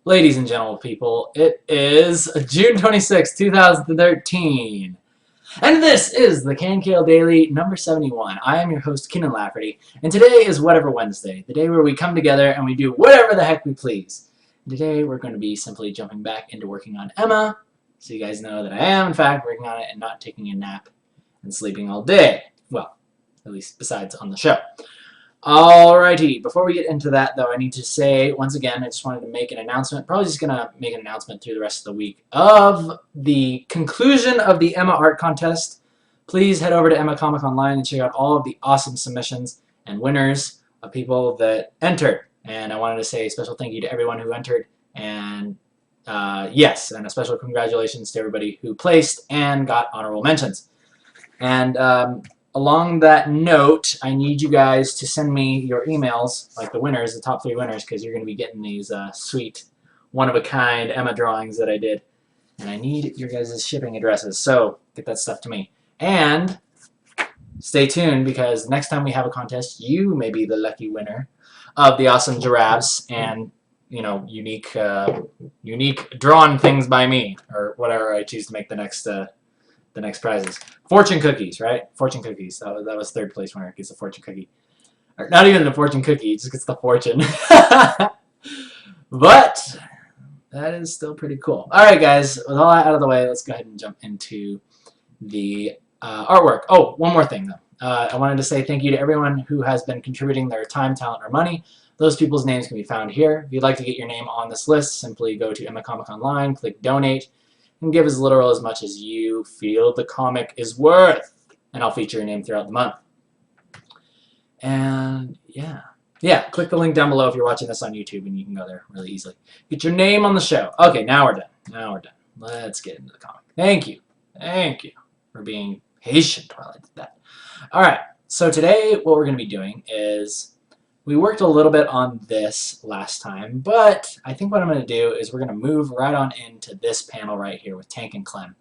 Ladies and gentlemen, people, it is June 26, 2013. And this is the KNKL Daily number 71. I am your host, Keenan Lafferty, and today is Whatever Wednesday, the day where we come together and we do whatever the heck we please. And today we're going to be simply jumping back into working on Emma, so you guys know that I am, in fact, working on it and not taking a nap and sleeping all day. Well, at least besides on the show. Alrighty, before we get into that though, I need to say, once again, I just wanted to make an announcement, probably just going to make an announcement through the rest of the week, of the conclusion of the Emma Art Contest. Please head over to Emma Comic Online and check out all of the awesome submissions and winners of people that entered. And I wanted to say a special thank you to everyone who entered, and yes, and a special congratulations to everybody who placed and got honorable mentions. And along that note, I need you guys to send me your emails, like the winners, the top 3 winners, because you're going to be getting these sweet, one-of-a-kind Emma drawings that I did. And I need your guys' shipping addresses, so get that stuff to me. And stay tuned, because next time we have a contest, you may be the lucky winner of the awesome giraffes and, you know, unique drawn things by me, or whatever I choose to make the next prizes. Fortune cookies, right? Fortune cookies. That was 3rd place winner. Gets a fortune cookie. Or not even the fortune cookie, just gets the fortune. But that is still pretty cool. Alright guys, with all that out of the way, let's go ahead and jump into the artwork. Oh, one more thing though. I wanted to say thank you to everyone who has been contributing their time, talent, or money. Those people's names can be found here. If you'd like to get your name on this list, simply go to Emma Comic Online, click Donate, and give as little or as much as you feel the comic is worth, and I'll feature your name throughout the month. And yeah, click the link down below if you're watching this on YouTube, and you can go there really easily. Get your name on the show. Okay, now we're done. Let's get into the comic. Thank you for being patient while I did that. Alright, so today what we're going to be doing is, we worked a little bit on this last time, but I think what I'm going to do is we're going to move right on into this panel right here with Tank and Clem,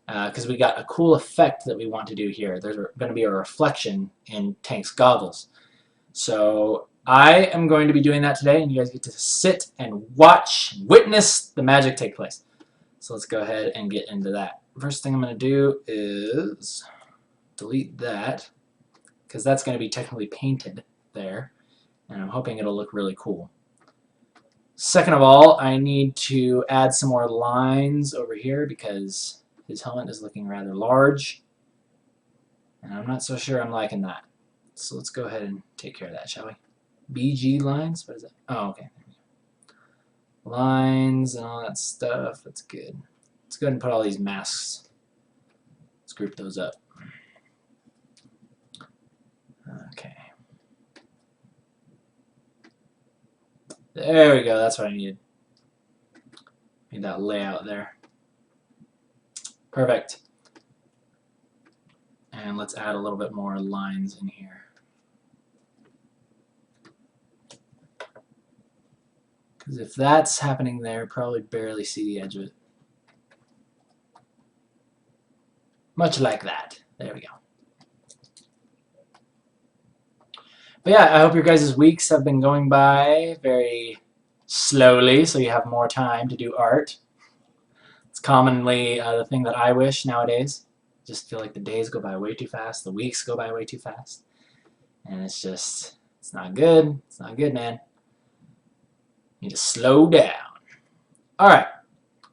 because we got a cool effect that we want to do here. There's going to be a reflection in Tank's goggles. So I am going to be doing that today, and you guys get to sit and watch, witness the magic take place. So let's go ahead and get into that. First thing I'm going to do is delete that, because that's going to be technically painted there. And I'm hoping it'll look really cool. Second of all, I need to add some more lines over here because his helmet is looking rather large. And I'm not so sure I'm liking that. So let's go ahead and take care of that, shall we? BG lines? What is that? Oh, okay. Lines and all that stuff. That's good. Let's go ahead and put all these masks. Let's group those up. Okay. There we go, that's what I needed. Need that layout there. Perfect. And let's add a little bit more lines in here. Because if that's happening there, probably barely see the edge of it. Much like that. There we go. But yeah, I hope your guys' weeks have been going by very slowly, so you have more time to do art. It's commonly the thing that I wish nowadays. Just feel like the days go by way too fast, the weeks go by way too fast. And it's just, it's not good. It's not good, man. You need to slow down. Alright,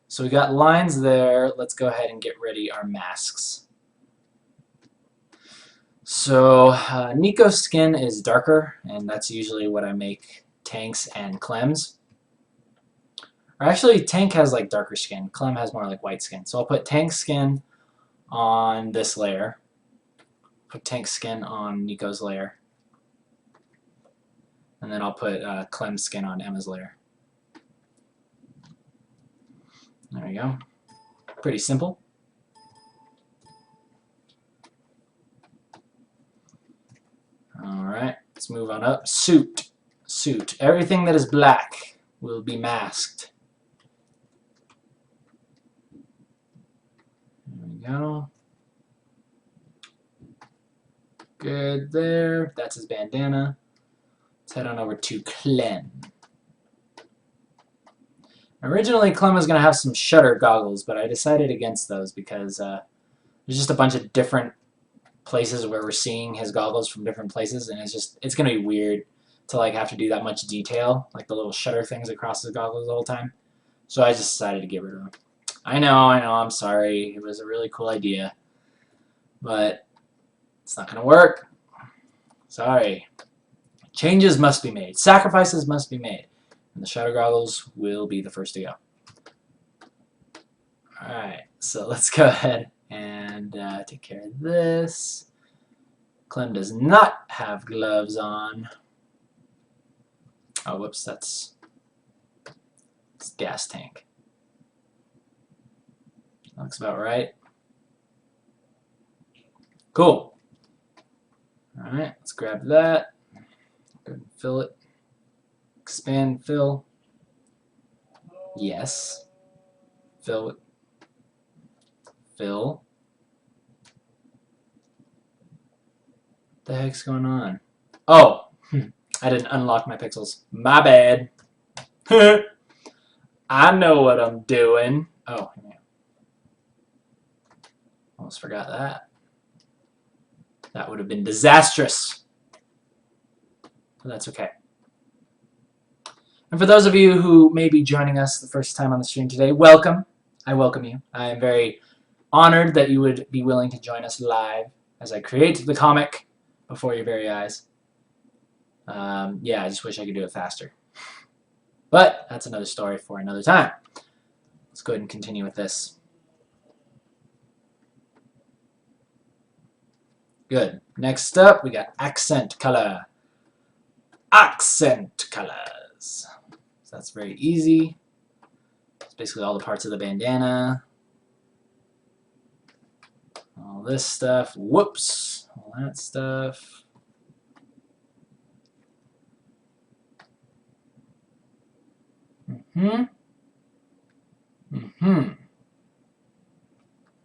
so we got lines there. Let's go ahead and get ready our masks. So Nico's skin is darker, and that's usually what I make Tank's and Clem's. Or actually, Tank has like darker skin. Clem has more like white skin. So I'll put Tank's skin on this layer. Put Tank's skin on Nico's layer. And then I'll put Clem's skin on Emma's layer. There we go. Pretty simple. Alright, let's move on up. Suit. Suit. Everything that is black will be masked. There we go. Good there. That's his bandana. Let's head on over to Clem. Originally, Clem was going to have some shutter goggles, but I decided against those because there's just a bunch of different places where we're seeing his goggles from different places, and it's going to be weird to like have to do that much detail, like the little shutter things across his goggles the whole time. So I just decided to get rid of them. I know, I'm sorry. It was a really cool idea, but it's not going to work. Sorry. Changes must be made. Sacrifices must be made. And the shadow goggles will be the first to go. Alright, so let's go ahead and take care of this. Clem does not have gloves on. Oh, whoops, that's gas tank. Looks about right. Cool. Alright, let's grab that. Go ahead and fill it. Expand fill. Yes. Fill it. Fill. What the heck's going on? Oh! I didn't unlock my pixels. My bad. I know what I'm doing. Oh, yeah. Almost forgot that. That would have been disastrous. But that's okay. And for those of you who may be joining us the first time on the stream today, welcome. I welcome you. I am very honored that you would be willing to join us live as I create the comic before your very eyes. Yeah, I just wish I could do it faster. But that's another story for another time. Let's go ahead and continue with this. Good. Next up, we got accent color. Accent colors. So that's very easy. It's basically all the parts of the bandana. All this stuff. Whoops. All that stuff.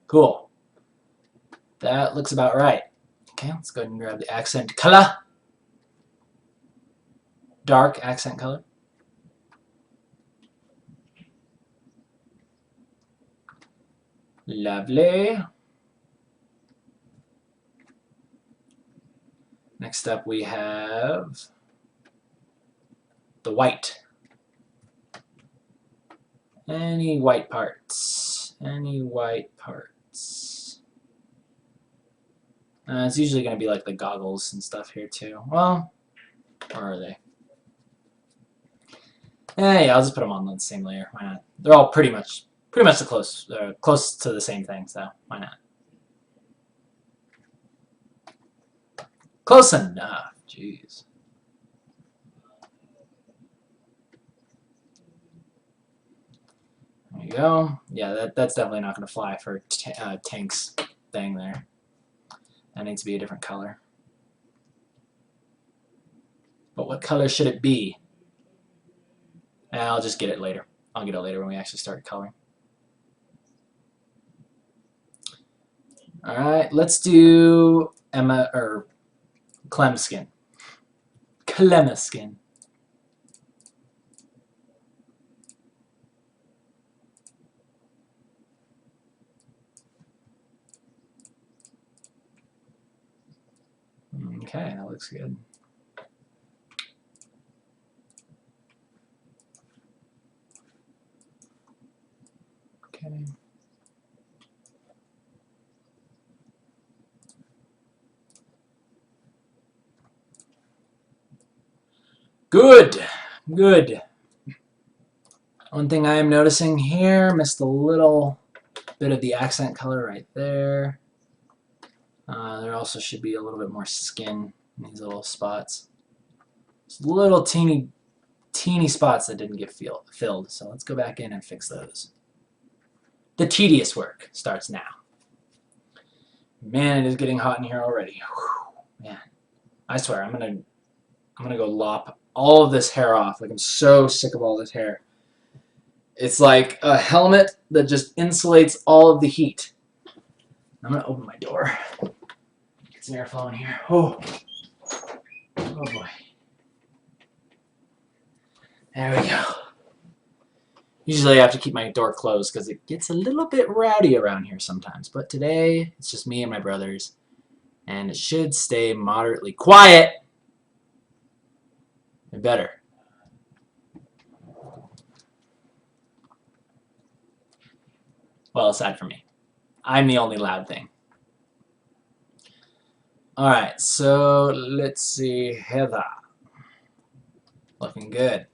Cool. That looks about right. Okay, let's go ahead and grab the accent color. Dark accent color. Lovely. Next up we have the white. Any white parts? Any white parts? It's usually going to be like the goggles and stuff here too. Well, where are they? Yeah, I'll just put them on the same layer. Why not? They're all pretty much close to the same thing, so why not? Close enough. Jeez. There you go. Yeah, that's definitely not going to fly for Tank's thing there. That needs to be a different color. But what color should it be? I'll just get it later. I'll get it later when we actually start coloring. Alright, let's do Emma or Clem's skin. Clem's skin. Okay, that looks good. Okay. Good. Good. One thing I am noticing here, missed a little bit of the accent color right there. There also should be a little bit more skin in these little spots. Just little teeny spots that didn't get filled. So let's go back in and fix those. The tedious work starts now. Man, it is getting hot in here already. Whew, man, I swear I'm gonna go lop all of this hair off. Like I'm so sick of all this hair. It's like a helmet that just insulates all of the heat. I'm gonna open my door. Get some airflow in here. Oh boy. There we go. Usually I have to keep my door closed because it gets a little bit rowdy around here sometimes. But today, it's just me and my brothers. And it should stay moderately quiet. It better. Well, aside from me. I'm the only loud thing. Alright, so let's see. Heather. Looking good.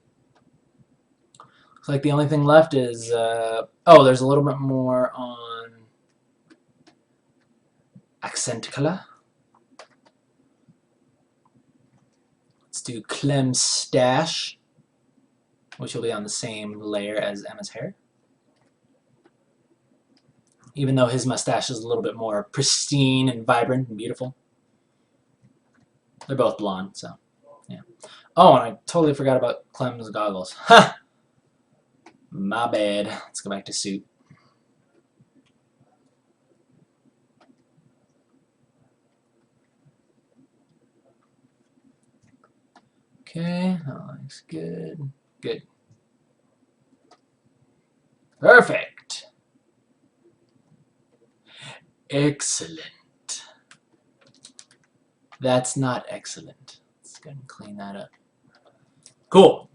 Looks like the only thing left is, oh, there's a little bit more on accent color. Let's do Clem's stash, which will be on the same layer as Emma's hair. Even though his mustache is a little bit more pristine and vibrant and beautiful. They're both blonde, so yeah. Oh, and I totally forgot about Clem's goggles. Ha! My bad. Let's go back to suit. Okay, that looks good. Good. Perfect. Excellent. That's not excellent. Let's go and clean that up. Cool.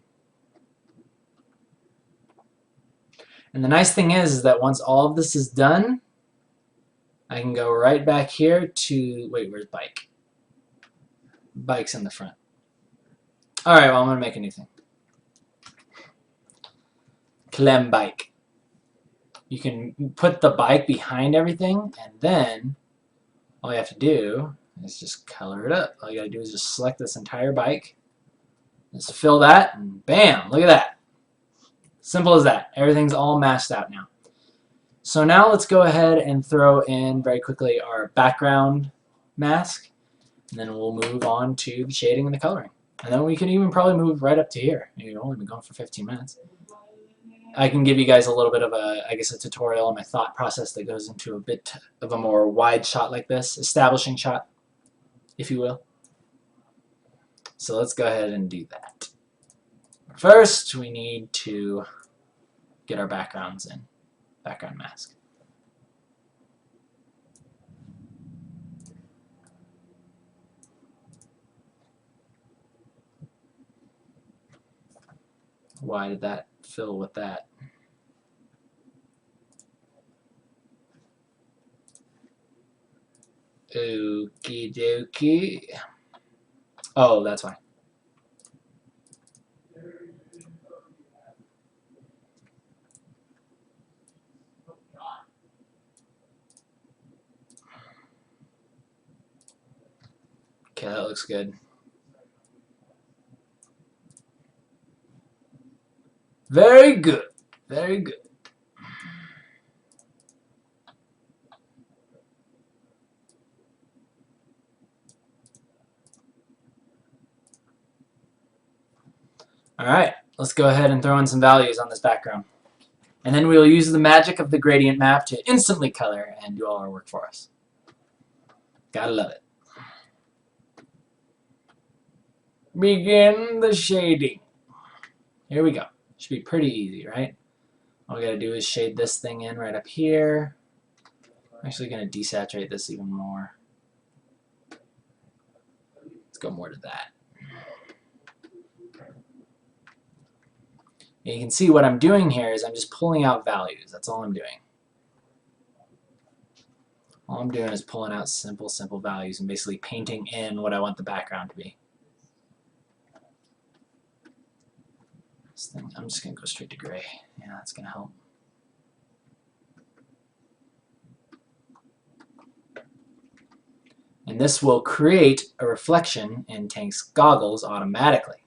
And the nice thing is that once all of this is done, I can go right back here to, wait, where's bike? Bike's in the front. Alright, well, I'm going to make a new thing. Clem bike. You can put the bike behind everything, and then all you have to do is just color it up. All you got to do is just select this entire bike, just fill that, and bam, look at that. Simple as that. Everything's all masked out now. So now let's go ahead and throw in very quickly our background mask, and then we'll move on to the shading and the coloring. And then we can even probably move right up to here. You've only been going for 15 minutes. I can give you guys a little bit of a, I guess, a tutorial on my thought process that goes into a bit of a more wide shot like this, establishing shot, if you will. So let's go ahead and do that. First, we need to get our backgrounds in, background mask. Why did that fill with that? Okie dokie. Oh, that's why. Okay, that looks good. Very good. Very good. Alright, let's go ahead and throw in some values on this background. And then we'll use the magic of the gradient map to instantly color and do all our work for us. Gotta love it. Begin the shading. Here we go. Should be pretty easy, right? All we gotta do is shade this thing in right up here. I'm actually gonna desaturate this even more. Let's go more to that. And you can see what I'm doing here is I'm just pulling out values. That's all I'm doing. All I'm doing is pulling out simple values and basically painting in what I want the background to be. This thing, I'm just going to go straight to gray. Yeah, that's going to help. And this will create a reflection in Tank's goggles automatically.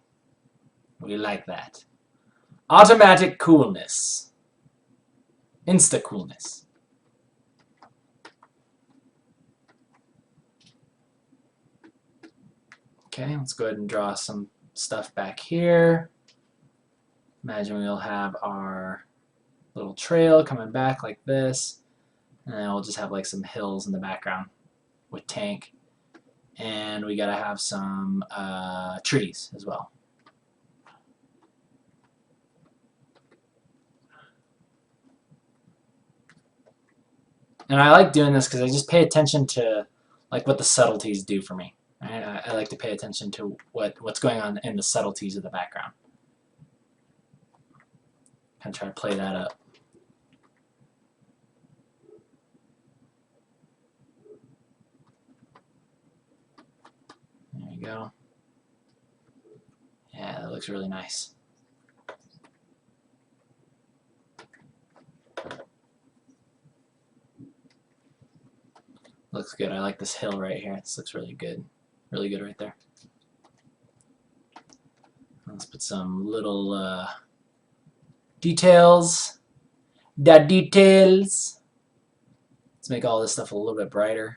We like that. Automatic coolness. Insta coolness. Okay, let's go ahead and draw some stuff back here. Imagine we'll have our little trail coming back like this, and then we'll just have like some hills in the background with Tank, and we gotta have some trees as well. And I like doing this because I just pay attention to like what the subtleties do for me. Right? I like to pay attention to what's going on in the subtleties of the background. Kind of try to play that up. There you go. Yeah, that looks really nice. Looks good. I like this hill right here. This looks really good. Really good right there. Let's put some little details. The details. Let's make all this stuff a little bit brighter.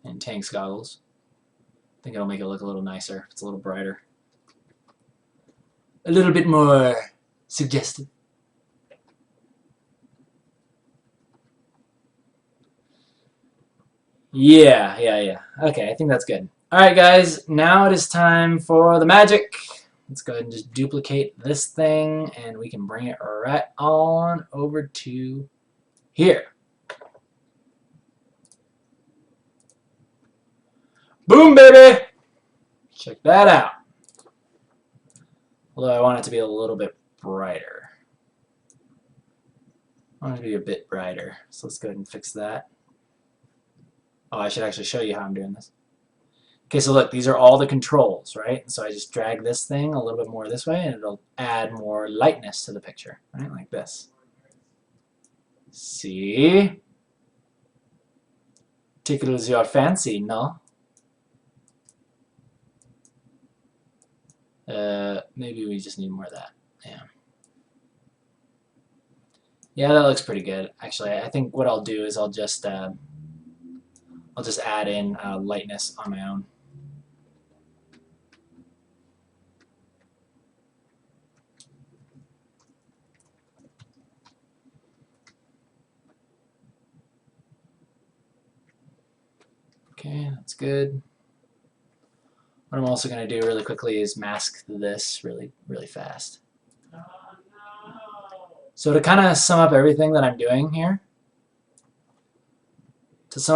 And Tank's goggles. I think it'll make it look a little nicer if it's a little brighter. A little bit more suggestive. Yeah. Okay, I think that's good. Alright guys, now it is time for the magic. Let's go ahead and just duplicate this thing and we can bring it right on over to here. Boom, baby! Check that out. Although I want it to be a little bit brighter. I want it to be a bit brighter. So let's go ahead and fix that. Oh, I should actually show you how I'm doing this. Okay, so look, these are all the controls, right? So I just drag this thing a little bit more this way and it'll add more lightness to the picture, right? Like this. See? Tickles your fancy, no? Maybe we just need more of that. Yeah. Yeah, that looks pretty good. Actually, I think what I'll do is I'll just add in lightness on my own. Okay, that's good. What I'm also going to do really quickly is mask this really fast. So to kind of sum up everything that I'm doing here, it's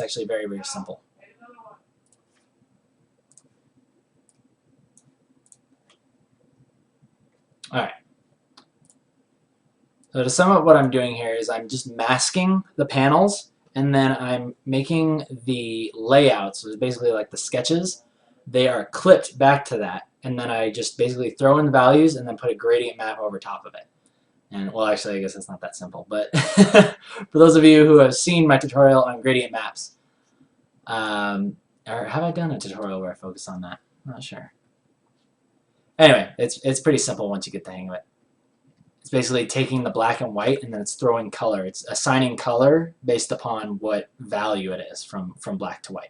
actually very simple. Alright. So to sum up what I'm doing here is I'm just masking the panels and then I'm making the layouts, so basically like the sketches, they are clipped back to that. And then I just basically throw in the values and then put a gradient map over top of it. And well, actually, I guess it's not that simple. But for those of you who have seen my tutorial on gradient maps, or have I done a tutorial where I focus on that? I'm not sure. Anyway, it's pretty simple once you get the hang of it. It's basically taking the black and white and then it's throwing color. It's assigning color based upon what value it is from black to white.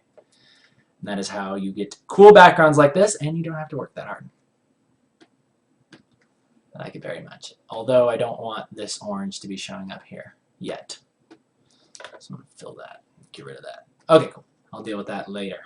And that is how you get cool backgrounds like this, and you don't have to work that hard. I like it very much. Although I don't want this orange to be showing up here yet. So I'm going to fill that. Get rid of that. Okay, cool. I'll deal with that later.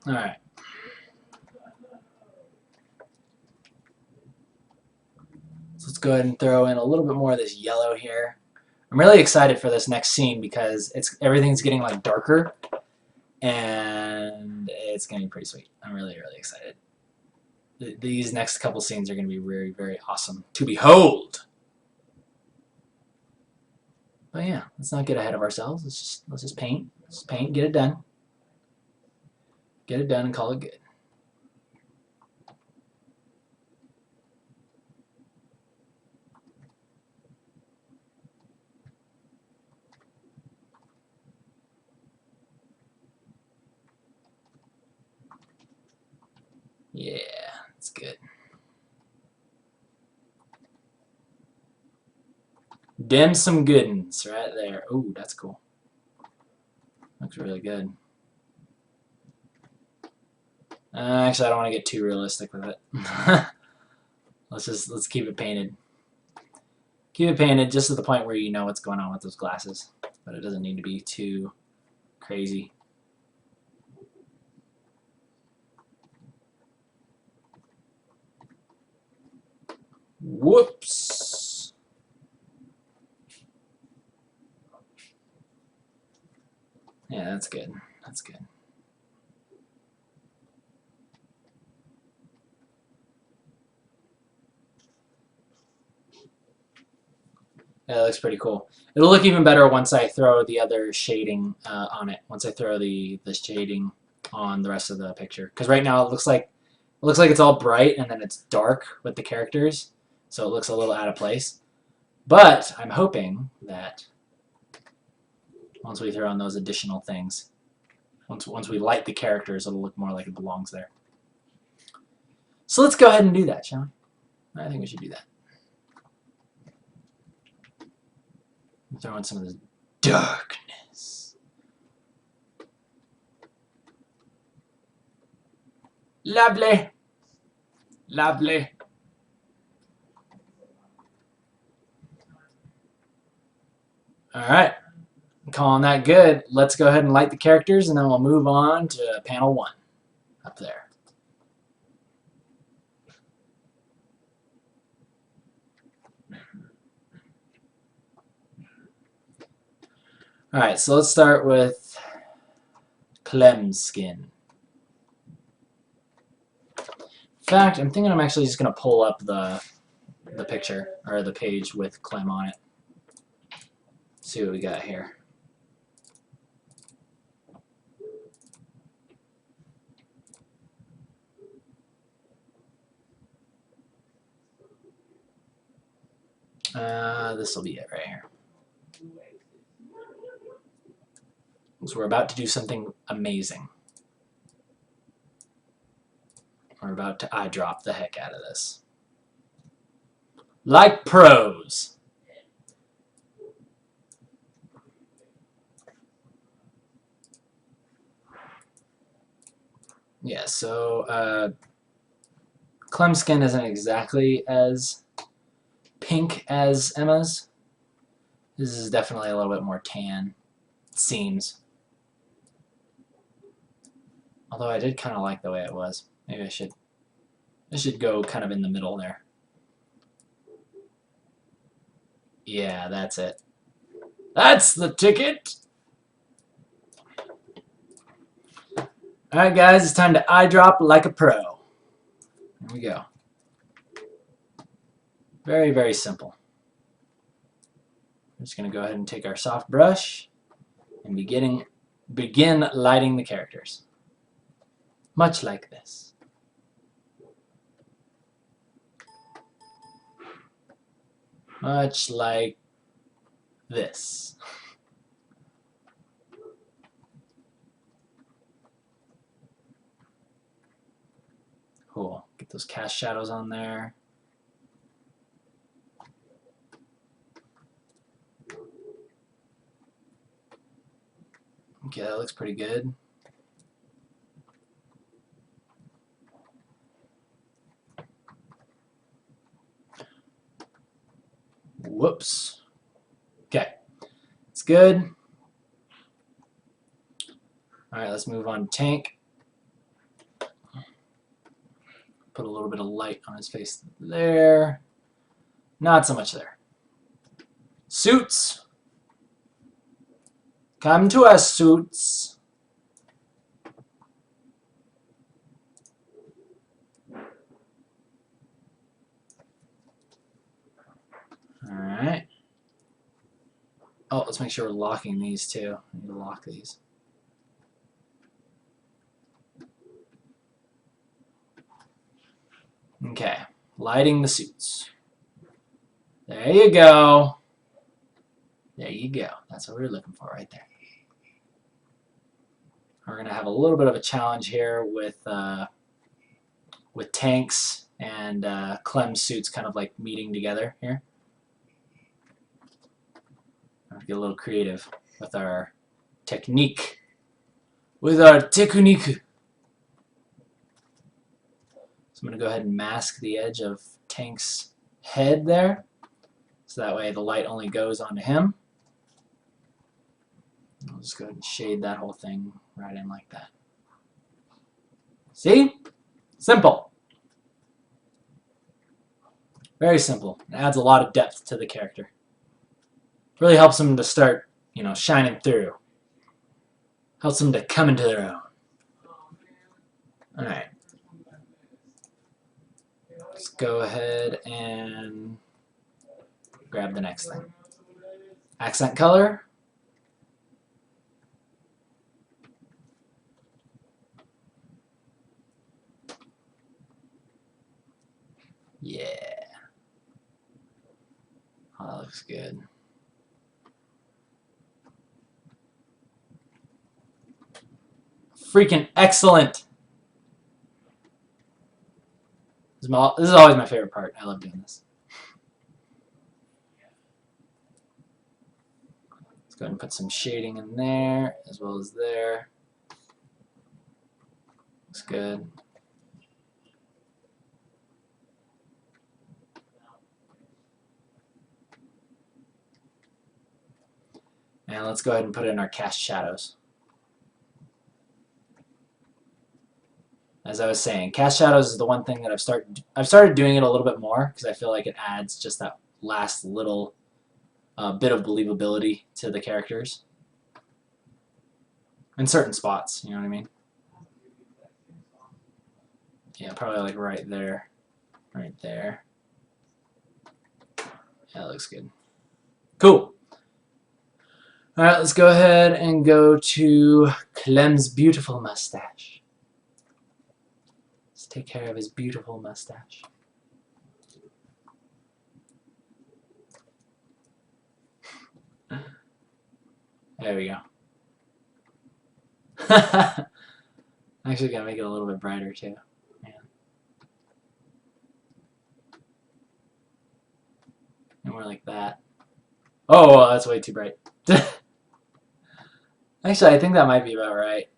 Alright. So let's go ahead and throw in a little bit more of this yellow here. I'm really excited for this next scene because everything's getting like darker and it's going to be pretty sweet. I'm really excited. These next couple scenes are going to be very awesome to behold. But yeah, let's not get ahead of ourselves. Let's just paint. Let's paint, get it done. Get it done and call it good. Yeah, that's good. Dim some goodens right there. Ooh, that's cool. Looks really good. Actually, I don't want to get too realistic with it. Let's keep it painted. Keep it painted just to the point where you know what's going on with those glasses, but it doesn't need to be too crazy. Whoops. Yeah, that's good. That's good. Yeah, that looks pretty cool. It'll look even better once I throw the other shading on it. Once I throw the shading on the rest of the picture, because right now it looks like it's all bright and then it's dark with the characters, so it looks a little out of place. But I'm hoping that once we throw in those additional things, once we light the characters, it'll look more like it belongs there. So let's go ahead and do that, shall we? I think we should do that. Throw in some of this darkness. Lovely. Lovely. Alright. Calling that good. Let's go ahead and light the characters and then we'll move on to panel 1 up there. Alright, so let's start with Clem's skin. In fact, I'm thinking I'm actually just going to pull up the picture, or the page with Clem on it. See what we got here. This will be it right here. So we're about to do something amazing. We're about to eye drop the heck out of this. Like pros. Yeah, so Clem's skin isn't exactly as pink as Emma's. This is definitely a little bit more tan, it seems. Although I did kind of like the way it was. Maybe I should go kind of in the middle there. Yeah, that's it. That's the ticket! Alright guys, it's time to eye drop like a pro. Here we go. Very, very simple. I'm just going to go ahead and take our soft brush and begin lighting the characters. Much like this. Much like this. Cool. Get those cast shadows on there. Okay, that looks pretty good. Whoops. Okay, it's good. Alright, let's move on to Tank. Put a little bit of light on his face there. Not so much there. Suits. Come to us, Suits. Alright. Oh, let's make sure we're locking these too. I need to lock these. Okay, lighting the suits. There you go. There you go. That's what we were looking for right there. We're going to have a little bit of a challenge here with Tank's and Clem's suits kind of like meeting together here. I'll get a little creative with our technique. With our technique. So I'm going to go ahead and mask the edge of Tank's head there. So that way the light only goes onto him. I'll just go ahead and shade that whole thing right in like that. See? Simple. Very simple. It adds a lot of depth to the character. Really helps them to start, shining through. Helps them to come into their own. Alright. Let's go ahead and grab the next thing. Accent color. Yeah. Oh, that looks good. Freaking excellent. This is always my favorite part. I love doing this. Let's go ahead and put some shading in there as well as there. Looks good. And let's go ahead and put in our cast shadows. As I was saying, cast shadows is the one thing that I've started doing it a little bit more because I feel like it adds just that last little bit of believability to the characters in certain spots. You know what I mean? Yeah, probably like right there, right there. Yeah, that looks good. Cool. All right, let's go ahead and go to Clem's beautiful mustache. Let's take care of his beautiful mustache. There we go. Actually, gotta make it a little bit brighter too. Yeah. And more like that. Oh, that's way too bright. Actually, I think that might be about right.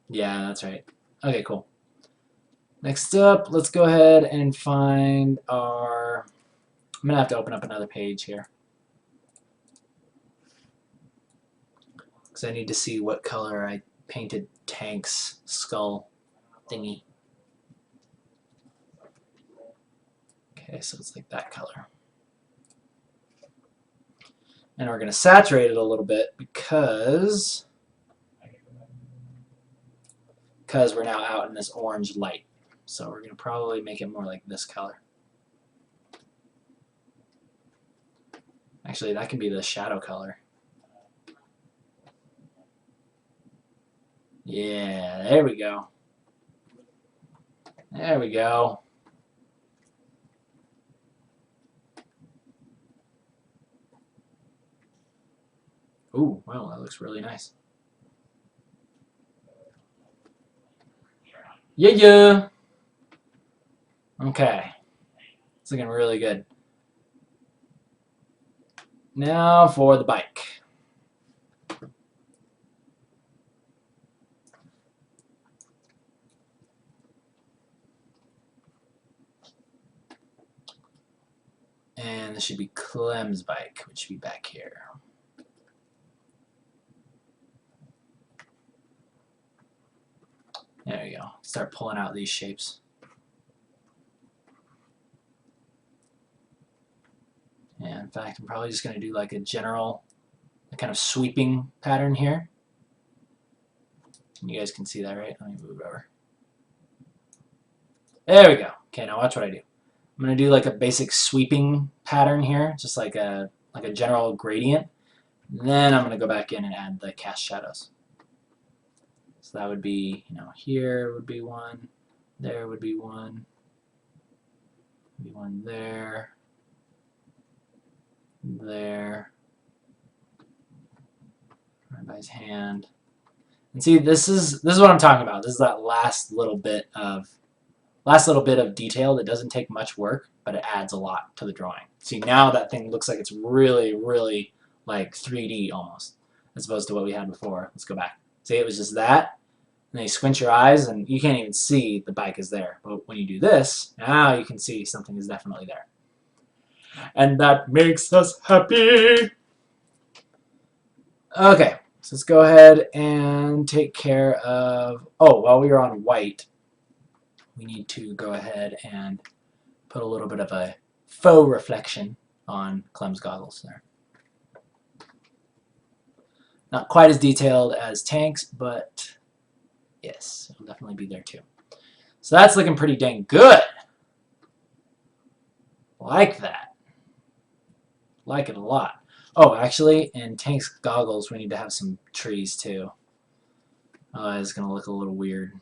Yeah, that's right. Okay, cool. Next up, let's go ahead and find our... I'm going to have to open up another page here. Because I need to see what color I painted Tank's skull thingy. Okay, so it's like that color. And we're going to saturate it a little bit because we're now out in this orange light. So we're going to probably make it more like this color. Actually, that can be the shadow color. Yeah, there we go. There we go. Ooh, wow, that looks really nice. Yeah. Okay. It's looking really good. Now for the bike. And this should be Clem's bike, which should be back here. There you go. Start pulling out these shapes. And in fact, I'm probably just going to do like a general, kind of sweeping pattern here. You guys can see that, right? Let me move over. There we go. Okay, now watch what I do. I'm going to do like a basic sweeping pattern here, just like a general gradient. Then I'm going to go back in and add the cast shadows. So that would be, here would be one, there would be one there, right by his hand. And see, this is what I'm talking about. This is that last little bit of detail that doesn't take much work, but it adds a lot to the drawing. See, now that thing looks like it's really, really like 3D almost, as opposed to what we had before. Let's go back. See, it was just that, then you squint your eyes and you can't even see the bike is there. But when you do this, now you can see something is definitely there. And that makes us happy. Okay, so let's go ahead and take care of, oh, while we are on white, we need to go ahead and put a little bit of a faux reflection on Clem's goggles there. Not quite as detailed as Tank's, but yes, it'll definitely be there too. So that's looking pretty dang good. Like that. Like it a lot. Oh, actually, in Tank's goggles, we need to have some trees too. It's going to look a little weird.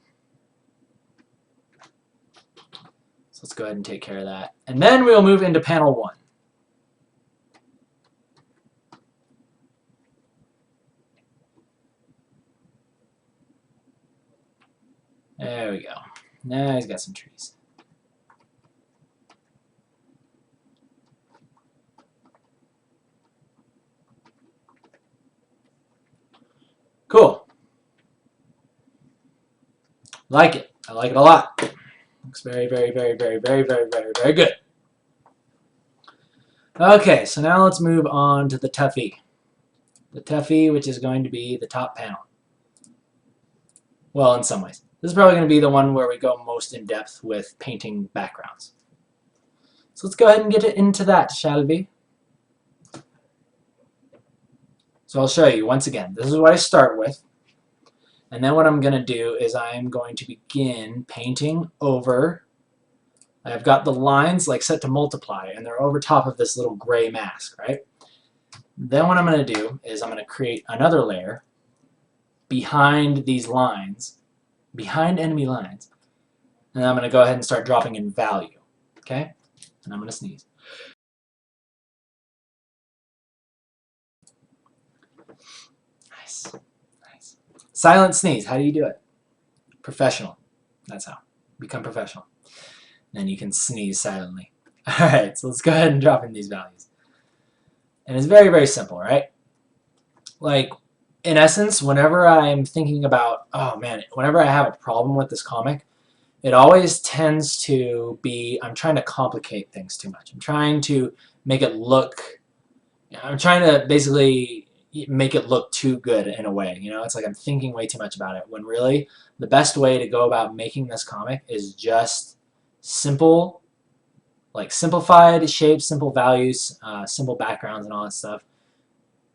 So let's go ahead and take care of that. And then we'll move into panel 1. There we go. Now he's got some trees. Cool. Like it. I like it a lot. Looks very, very, very, very, very, very, very, very good. Okay, so now let's move on to the toughie. The toughie, which is going to be the top panel. Well, in some ways. This is probably going to be the one where we go most in depth with painting backgrounds. So let's go ahead and get into that, shall we? So I'll show you once again. This is what I start with. And then what I'm going to do is I'm going to begin painting over. I've got the lines like set to multiply, and they're over top of this little gray mask, right? Then what I'm going to do is I'm going to create another layer behind these lines, behind enemy lines, and then I'm going to go ahead and start dropping in value, okay? And I'm going to sneeze. Nice, nice. Silent sneeze, how do you do it? Professional, that's how. Become professional. Then you can sneeze silently. Alright, so let's go ahead and drop in these values. And it's very, very simple, right? Like, in essence, whenever I'm thinking about, oh man, whenever I have a problem with this comic, it always tends to be, I'm trying to complicate things too much. I'm trying to make it look, I'm trying to basically make it look too good in a way. You know, it's like I'm thinking way too much about it, when really the best way to go about making this comic is just simple, like simplified shapes, simple values, simple backgrounds and all that stuff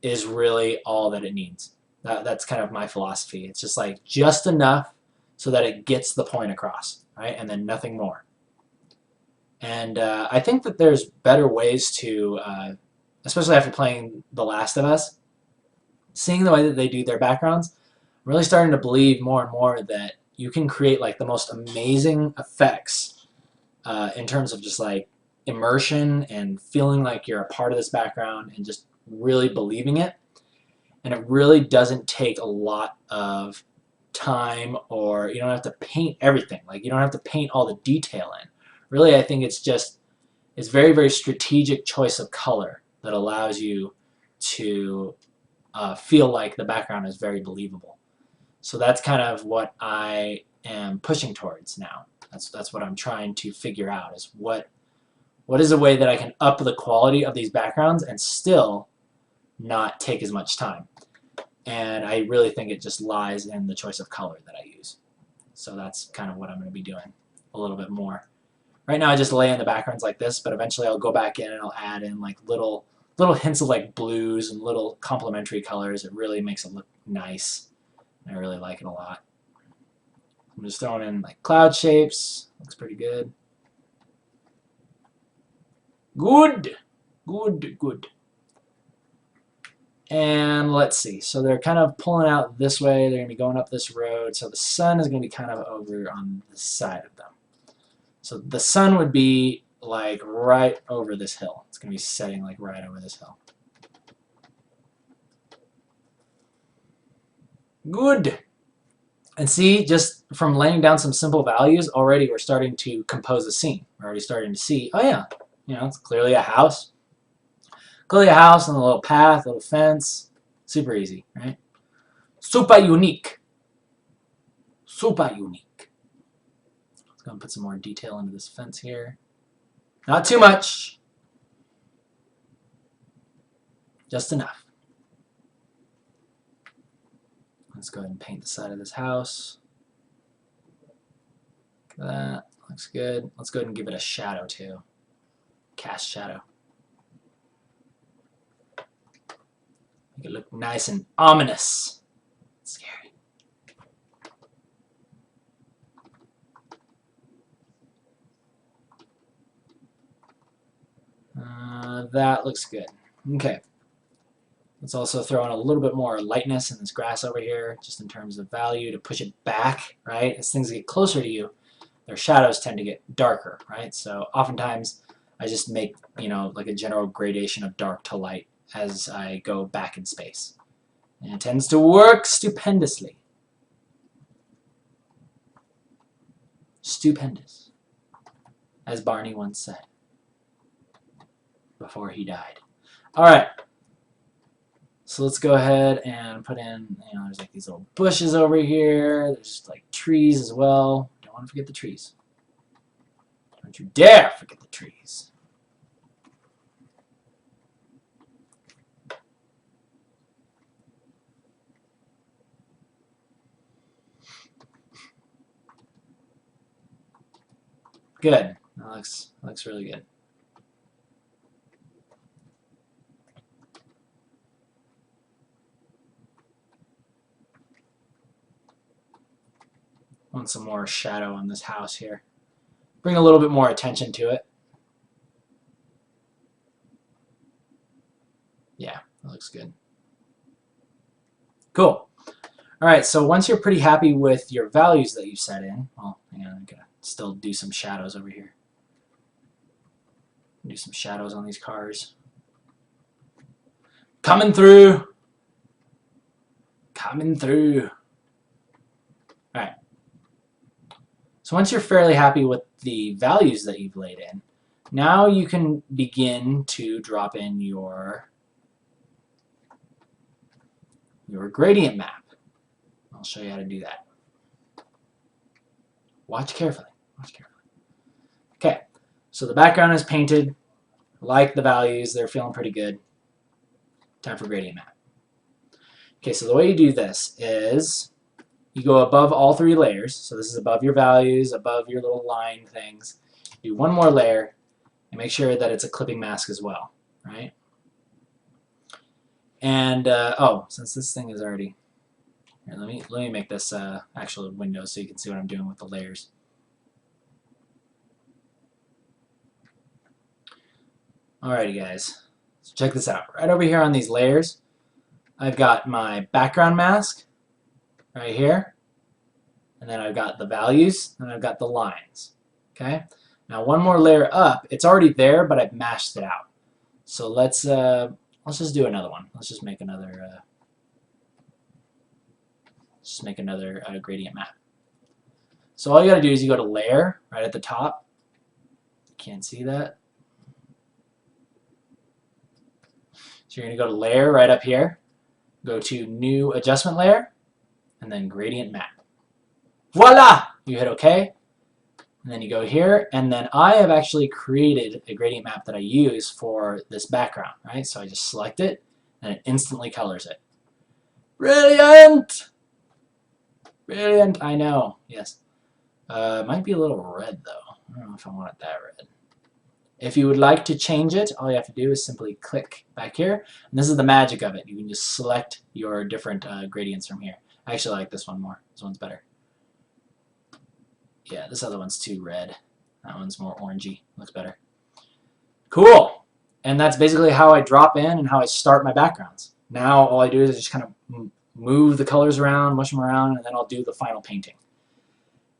is really all that it needs. That's kind of my philosophy. It's just like just enough so that it gets the point across, right? And then nothing more. And I think that there's better ways to, especially after playing The Last of Us, seeing the way that they do their backgrounds, I'm really starting to believe more and more that you can create like the most amazing effects in terms of just like immersion and feeling like you're a part of this background and just really believing it. And it really doesn't take a lot of time, or you don't have to paint everything. Like you don't have to paint all the detail in. Really, I think it's very, very strategic choice of color that allows you to feel like the background is very believable. So that's kind of what I am pushing towards now. That's what I'm trying to figure out, is what is a way that I can up the quality of these backgrounds and still not take as much time. And I really think it just lies in the choice of color that I use. So that's kind of what I'm going to be doing a little bit more. Right now I just lay in the backgrounds like this, but eventually I'll go back in and I'll add in like little hints of like blues and little complementary colors. It really makes it look nice. I really like it a lot. I'm just throwing in like cloud shapes. Looks pretty good. Good. Good, good. And let's see. So they're kind of pulling out this way. They're going to be going up this road. So the sun is going to be kind of over on the side of them. So the sun would be like right over this hill. It's going to be setting like right over this hill. Good. And see, just from laying down some simple values, already we're starting to compose a scene. We're already starting to see, oh yeah, you know, it's clearly a house. Clearly a house and a little path, a little fence. Super easy, right? Super unique. Super unique. Let's go and put some more detail into this fence here. Not too much. Just enough. Let's go ahead and paint the side of this house. Look at that. Looks good. Let's go ahead and give it a shadow too. Cast shadow. Make it look nice and ominous. Scary. That looks good. Okay. Let's also throw in a little bit more lightness in this grass over here, just in terms of value, to push it back, right? As things get closer to you, their shadows tend to get darker, right? So oftentimes I just make, like a general gradation of dark to light as I go back in space. And it tends to work stupendously. Stupendous, as Barney once said before he died. All right. So let's go ahead and put in, there's like these little bushes over here. There's like trees as well. Don't want to forget the trees. Don't you dare forget the trees. Good. That looks really good. Want some more shadow on this house here. Bring a little bit more attention to it. Yeah, that looks good. Cool. All right, so once you're pretty happy with your values that you set in, well, hang on, I'm gonna still do some shadows over here. Do some shadows on these cars. Coming through. Coming through. All right. So once you're fairly happy with the values that you've laid in, now you can begin to drop in your gradient map. I'll show you how to do that. Watch carefully. Watch carefully. Okay, so the background is painted. Like the values, they're feeling pretty good. Time for gradient map. Okay, so the way you do this is you go above all three layers. So this is above your values, above your little line things. Do one more layer and make sure that it's a clipping mask as well, right? And oh, since this thing is already here, let me make this actual window so you can see what I'm doing with the layers. Alrighty, guys. So check this out. Right over here on these layers, I've got my background mask right here, and then I've got the values, and I've got the lines. Okay. Now one more layer up. It's already there, but I've mashed it out. So let's just do another one. Let's just make another gradient map. So all you got to do is you go to layer right at the top. Can't see that. So you're going to go to layer right up here, go to new adjustment layer, and then gradient map. Voila! You hit OK, and then you go here, and then I have actually created a gradient map that I use for this background, right? So I just select it, and it instantly colors it. Brilliant! Brilliant, I know, yes. It might be a little red though. I don't know if I want it that red. If you would like to change it, all you have to do is simply click back here. And this is the magic of it. You can just select your different gradients from here. I actually like this one more. This one's better. Yeah, this other one's too red. That one's more orangey. Looks better. Cool. And that's basically how I drop in and how I start my backgrounds. Now all I do is just kind of move the colors around, mush them around, and then I'll do the final painting.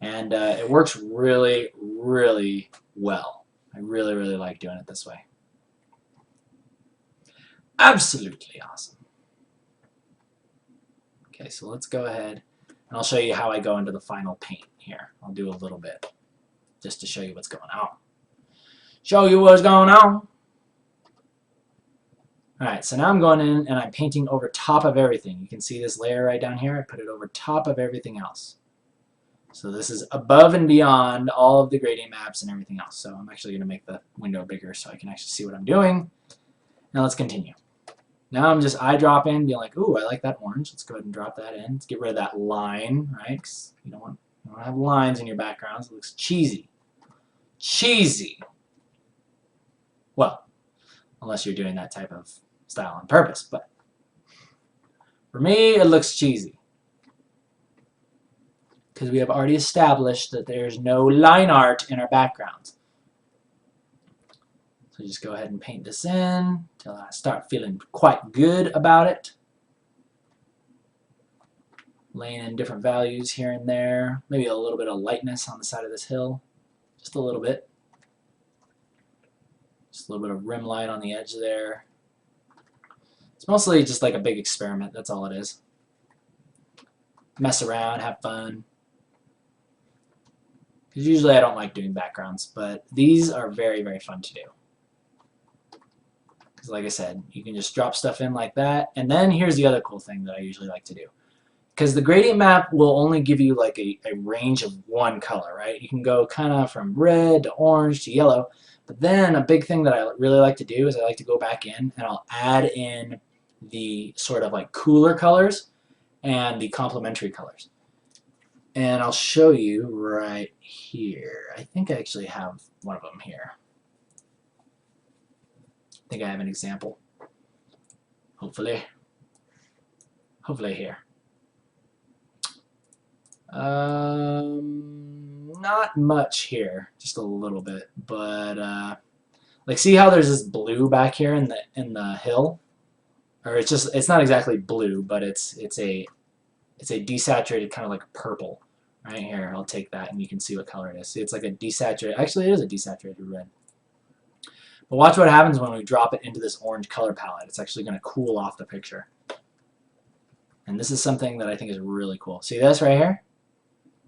And it works really, really well. I really, really like doing it this way. Absolutely awesome. Okay, so let's go ahead and I'll show you how I go into the final paint here. I'll do a little bit just to show you what's going on. Show you what's going on. Alright, so now I'm going in and I'm painting over top of everything. You can see this layer right down here. I put it over top of everything else. So this is above and beyond all of the gradient maps and everything else. So I'm actually going to make the window bigger so I can actually see what I'm doing. Now let's continue. Now I'm just eyedropping, being like, ooh, I like that orange. Let's go ahead and drop that in. Let's get rid of that line, right? Because you don't want to have lines in your backgrounds. It looks cheesy. Cheesy. Well, unless you're doing that type of style on purpose. But for me, it looks cheesy. Because we have already established that there's no line art in our backgrounds. So just go ahead and paint this in until I start feeling quite good about it. Laying in different values here and there. Maybe a little bit of lightness on the side of this hill. Just a little bit. Just a little bit of rim light on the edge there. It's mostly just like a big experiment. That's all it is. Mess around, have fun. Because usually I don't like doing backgrounds, but these are very, very fun to do. Because like I said, you can just drop stuff in like that. And then here's the other cool thing that I usually like to do. Because the gradient map will only give you like a range of one color, right? You can go kind of from red to orange to yellow. But then a big thing that I really like to do is I like to go back in and I'll add in the sort of like cooler colors and the complementary colors. And I'll show you right here. I think I actually have one of them here. I think I have an example. Hopefully here. Not much here, just a little bit, but like see how there's this blue back here in the hill, or it's not exactly blue, but it's a desaturated kind of like purple. Right here, I'll take that and you can see what color it is. See, it's like a desaturated. Actually, it is a desaturated red. But watch what happens when we drop it into this orange color palette. It's actually going to cool off the picture. And this is something that I think is really cool. See this right here?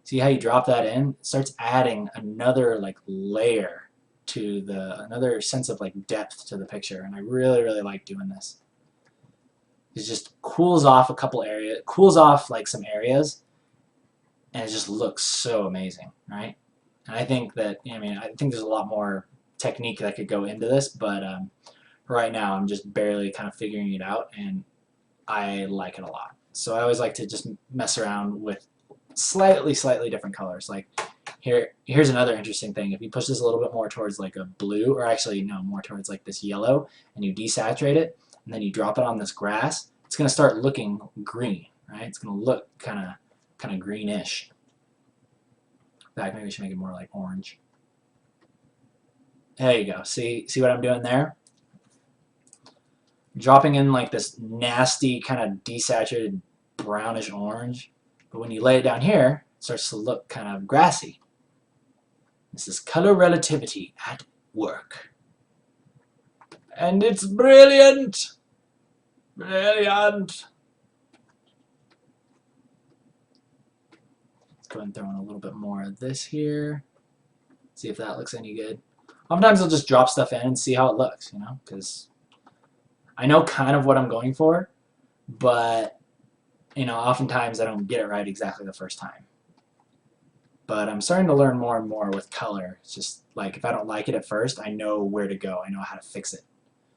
See how you drop that in? It starts adding another like layer to another sense of like depth to the picture, and I really, really like doing this. It just cools off a couple areas, cools off like some areas, and it just looks so amazing, right? And I think that, I mean, I think there's a lot more technique that could go into this, but right now I'm just barely kind of figuring it out, and I like it a lot. So I always like to just mess around with slightly different colors. Like here's another interesting thing. If you push this a little bit more towards like a blue, or actually no, more towards like this yellow, and you desaturate it, and then you drop it on this grass, it's going to start looking green, right? It's going to look kind of greenish. In fact, maybe we should make it more like orange. There you go. See what I'm doing there? Dropping in like this nasty kind of desaturated brownish orange. But when you lay it down here, it starts to look kind of grassy. This is color relativity at work. And it's brilliant! Brilliant! Let's go ahead and throw in a little bit more of this here. See if that looks any good. Sometimes I'll just drop stuff in and see how it looks, you know, because I know kind of what I'm going for, but you know, oftentimes I don't get it right exactly the first time. But I'm starting to learn more and more with color. It's just like if I don't like it at first, I know where to go. I know how to fix it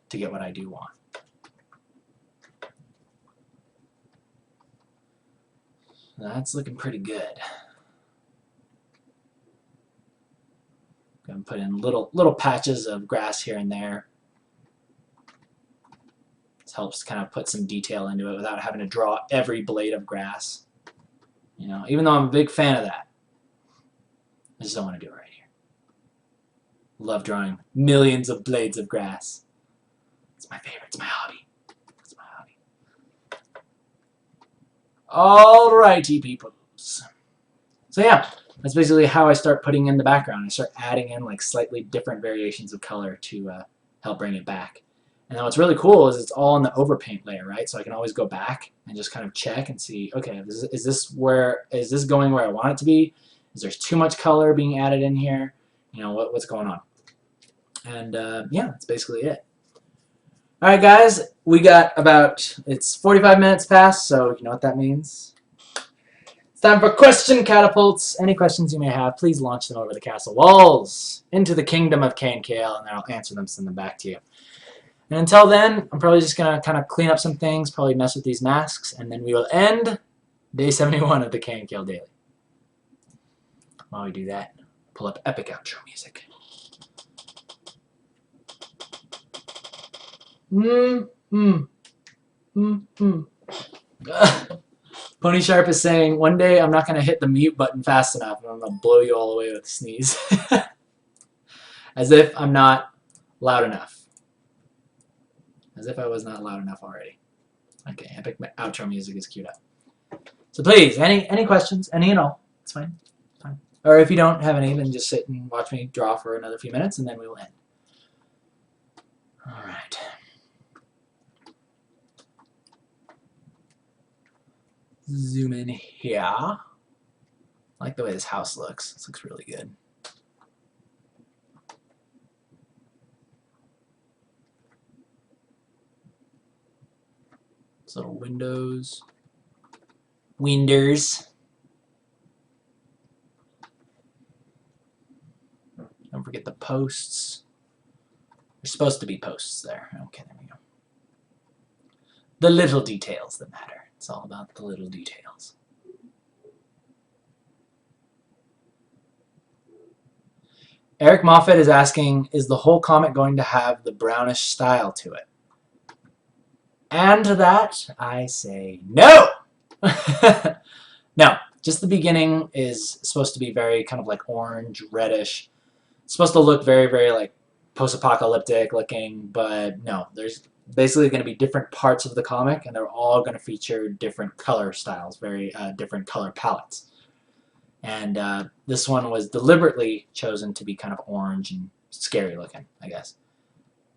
to get what I do want. That's looking pretty good. Gonna put in little patches of grass here and there. This helps kind of put some detail into it without having to draw every blade of grass. You know, even though I'm a big fan of that, I just don't want to do it right here. Love drawing millions of blades of grass. It's my favorite. It's my hobby. It's my hobby. Alrighty, peoples. So yeah, that's basically how I start putting in the background. I start adding in like slightly different variations of color to help bring it back. And then what's really cool is it's all in the overpaint layer, right? So I can always go back and just kind of check and see, okay, is this going where I want it to be? Is there too much color being added in here? You know, what's going on? And yeah, that's basically it. All right, guys, we got it's 45 minutes past, so you know what that means. It's time for question catapults. Any questions you may have, please launch them over the castle walls into the kingdom of KNKL, and I'll answer them, send them back to you. And until then, I'm probably just going to kind of clean up some things, probably mess with these masks, and then we will end day 71 of the KNKL Daily. While we do that, pull up epic outro music. Pony Sharp is saying, one day I'm not going to hit the mute button fast enough and I'm going to blow you all away with a sneeze. As if I'm not loud enough. As if I was not loud enough already. Okay, epic outro music is queued up. So please, any questions, any and all, it's fine. Fine. Or if you don't have any, then just sit and watch me draw for another few minutes and then we will end. All right. Zoom in here. I like the way this house looks. This looks really good. These little windows. Winders. Don't forget the posts. There's supposed to be posts there. Okay, there we go. The little details that matter. It's all about the little details. Eric Moffat is asking, is the whole comic going to have the brownish style to it? And to that, I say no! No, just the beginning is supposed to be very kind of like orange, reddish. It's supposed to look very, very like post-apocalyptic looking, but no, there's basically going to be different parts of the comic, and they're all going to feature different color styles, very different color palettes. And this one was deliberately chosen to be kind of orange and scary looking, I guess.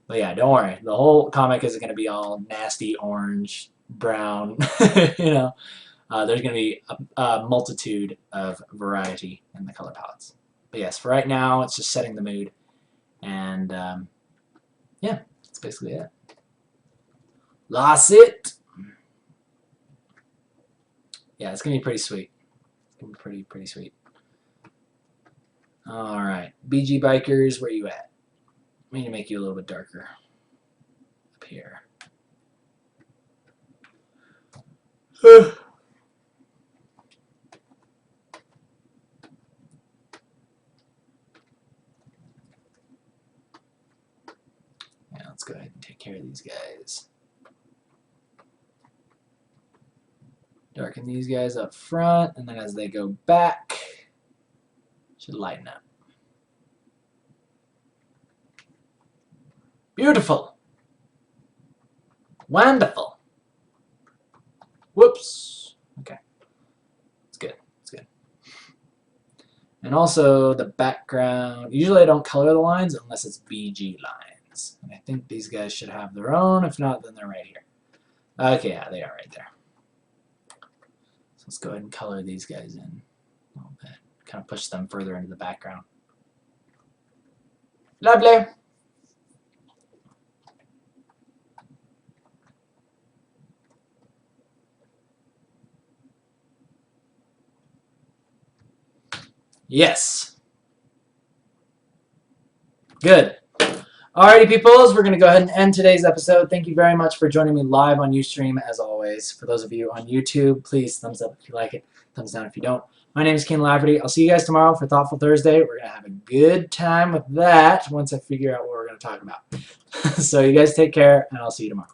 But yeah, don't worry. The whole comic isn't going to be all nasty orange, brown, you know. There's going to be a multitude of variety in the color palettes. But yes, for right now, it's just setting the mood. And yeah, that's basically it. That's it. Yeah, it's gonna be pretty sweet. It's gonna be pretty sweet. All right, BG Bikers, where you at? I need to make you a little bit darker up here. Yeah, let's go ahead and take care of these guys. Darken these guys up front, and then as they go back, should lighten up. Beautiful. Wonderful. Whoops. Okay. It's good. It's good. And also the background. Usually I don't color the lines unless it's BG lines. And I think these guys should have their own. If not, then they're right here. Okay, yeah, they are right there. So let's go ahead and color these guys in a little bit. Kind of push them further into the background. Lovely. Yes. Good. Alrighty, peoples, we're going to go ahead and end today's episode. Thank you very much for joining me live on Ustream, as always. For those of you on YouTube, please thumbs up if you like it, thumbs down if you don't. My name is KNKL Lafferty. I'll see you guys tomorrow for Thoughtful Thursday. We're going to have a good time with that once I figure out what we're going to talk about. So you guys take care, and I'll see you tomorrow.